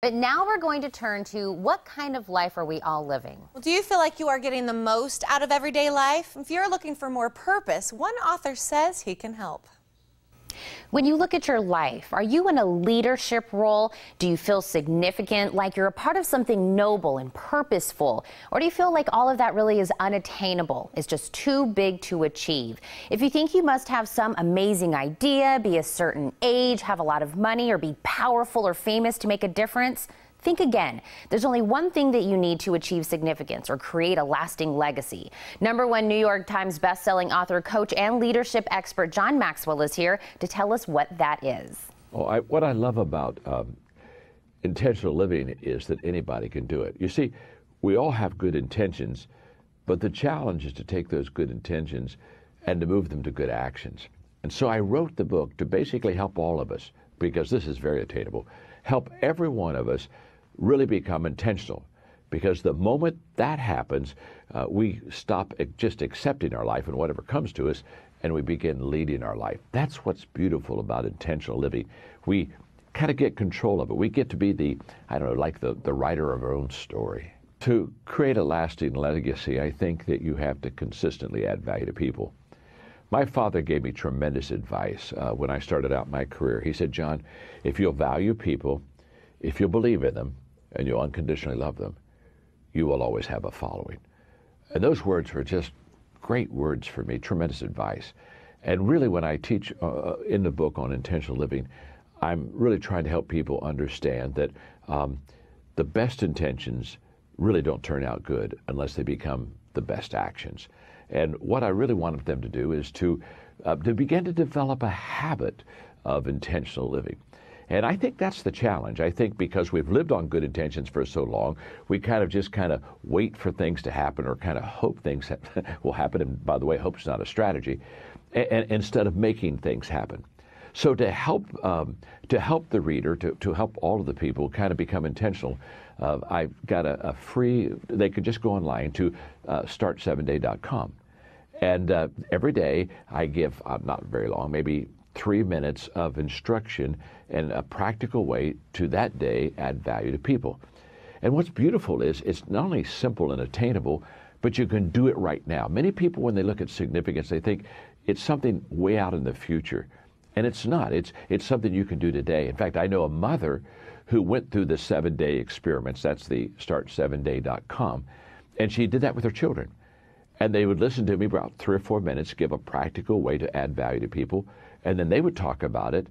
But now we're going to turn to what kind of life are we all living? Well, do you feel like you are getting the most out of everyday life? If you're looking for more purpose, one author says he can help. When you look at your life, are you in a leadership role? Do you feel significant, like you're a part of something noble and purposeful? Or do you feel like all of that really is unattainable? It's just too big to achieve? If you think you must have some amazing idea, be a certain age, have a lot of money, or be powerful or famous to make a difference, think again. There's only one thing that you need to achieve significance or create a lasting legacy. #1 New York Times bestselling author, coach, and leadership expert John Maxwell is here to tell us what that is. Well, what I love about intentional living is that anybody can do it. You see, we all have good intentions, but the challenge is to take those good intentions and to move them to good actions. And so I wrote the book to basically help all of us, because this is very attainable, help every one of us really become intentional, because the moment that happens, we stop just accepting our life and whatever comes to us, and we begin leading our life. That's what's beautiful about intentional living. We kind of get control of it. We get to be the writer of our own story. To create a lasting legacy, I think that you have to consistently add value to people. My father gave me tremendous advice when I started out my career. He said, John, if you'll value people, if you'll believe in them, and you'll unconditionally love them, you will always have a following. And those words were just great words for me, tremendous advice. And really, when I teach in the book on intentional living, I'm really trying to help people understand that the best intentions really don't turn out good unless they become the best actions. And what I really wanted them to do is to begin to develop a habit of intentional living. And I think that's the challenge. I think because we've lived on good intentions for so long, we kind of wait for things to happen, or kind of hope things will happen. And by the way, hope is not a strategy, and instead of making things happen. So to help the reader, to help all of the people kind of become intentional, I've got a free, they could just go online to start7day.com. And every day I give, not very long, maybe 3 minutes of instruction and a practical way to that day add value to people. And what's beautiful is it's not only simple and attainable, but you can do it right now. Many people, when they look at significance, they think it's something way out in the future. And it's not. It's something you can do today. In fact, I know a mother who went through the 7-day experiments. That's the start7day.com. And she did that with her children. And they would listen to me about 3 or 4 minutes, give a practical way to add value to people, and then they would talk about it.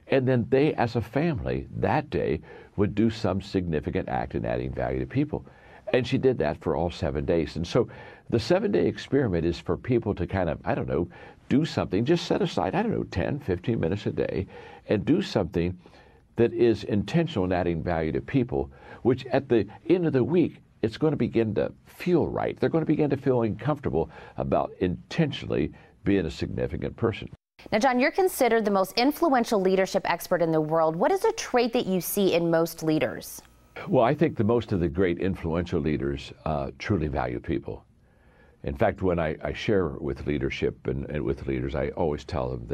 And then they, as a family, that day would do some significant act in adding value to people. And she did that for all 7 days. And so the 7-day experiment is for people to kind of, do something, just set aside, 10, 15 minutes a day, and do something that is intentional in adding value to people, which at the end of the week, it's going to begin to feel right. They're going to begin to feel uncomfortable about intentionally being a significant person. Now, John, you're considered the most influential leadership expert in the world. What is a trait that you see in most leaders? Well, I think most of the great influential leaders truly value people. In fact, when I share with leadership and with leaders, I always tell them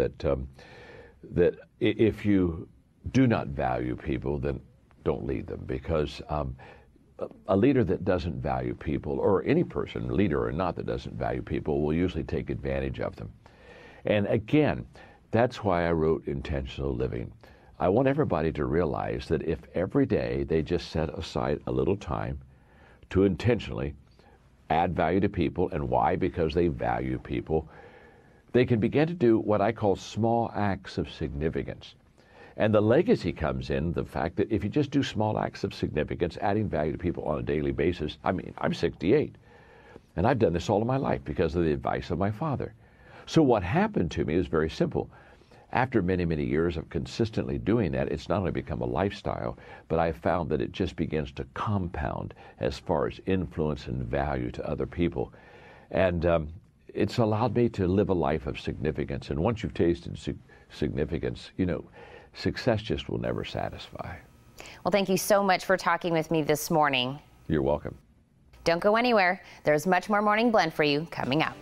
that if you do not value people, then don't lead them, because a leader that doesn't value people, or any person, leader or not, that doesn't value people, will usually take advantage of them. And again, that's why I wrote Intentional Living. I want everybody to realize that if every day they just set aside a little time to intentionally add value to people, and why? Because they value people, they can begin to do what I call small acts of significance. And the legacy comes in the fact that if you just do small acts of significance, adding value to people on a daily basis. I'm 68, and I've done this all of my life because of the advice of my father. So what happened to me is very simple. After many, many years of consistently doing that, it's not only become a lifestyle, but I found that it just begins to compound as far as influence and value to other people. And it's allowed me to live a life of significance. And once you've tasted significance, success just will never satisfy. Well, thank you so much for talking with me this morning. You're welcome. Don't go anywhere. There's much more Morning Blend for you coming up.